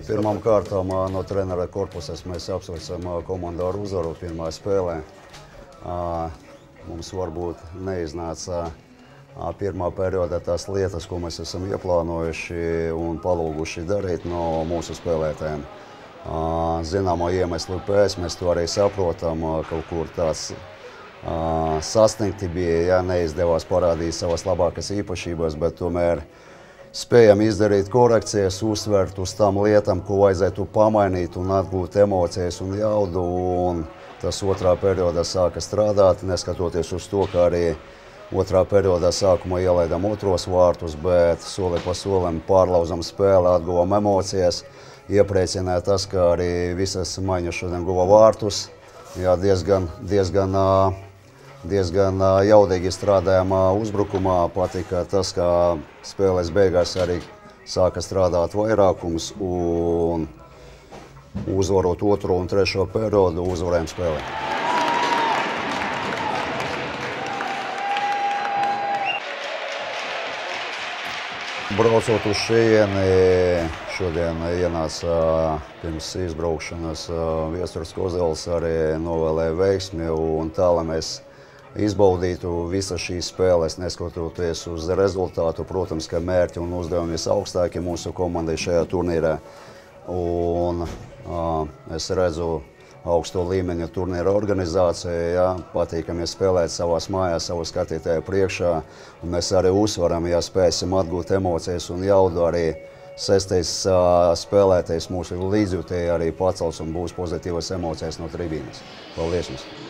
Pirmām kārtām no trenera korpuses mēs apsveicam komandu ar uzvaru pirmā spēlē. Mums varbūt neiznāca pirmā periodā tās lietas, ko mēs esam ieplānojuši un palūguši darīt no mūsu spēlētājiem. Zināmo iemeslu pēc mēs to arī saprotam, kaut kur tāds sasniegti bija, neizdevās parādīt savas labākas īpašības, bet tomēr spējam izdarīt korekcijas, uzsvērt uz tām lietām, ko vajadzētu pamainīt un atgūt emocijas un jaudu. Un tas otrā periodā sāka strādāt, neskatoties uz to, ka arī otrā periodā sākumā ielaidām otros vārtus, bet soli pa solim pārlauzam spēli, atguvam emocijas. Iepriecināja tas, ka arī visas maiņas šodien guva vārtus. Jā, diezgan jaudīgi strādājām uzbrukumā. Patika tas, ka spēles beigās arī sāka strādāt vairākums un uzvarot otro un trešo periodu uzvarējām spēlē. Braucot uz šejieni, šodien ienāca pirms izbraukšanas Viesturs Kozels, arī novēlēja veiksmi un tā, lai mēs izbaudītu visas šīs spēles, neskatoties uz rezultātu. Protams, ka mērķi un uzdevumi visaugstākie mūsu komandai šajā turnīrā. Un es redzu augsto līmeņa turnīra organizāciju, patīkami spēlēt savās mājās, savu skatītāju priekšā. Un mēs arī uzvaram, ja spēsim atgūt emocijas un jaudu, arī sestais spēlētais mūsu līdzjutēji arī pacels un būs pozitīvas emocijas no tribīnes. Paldies jums!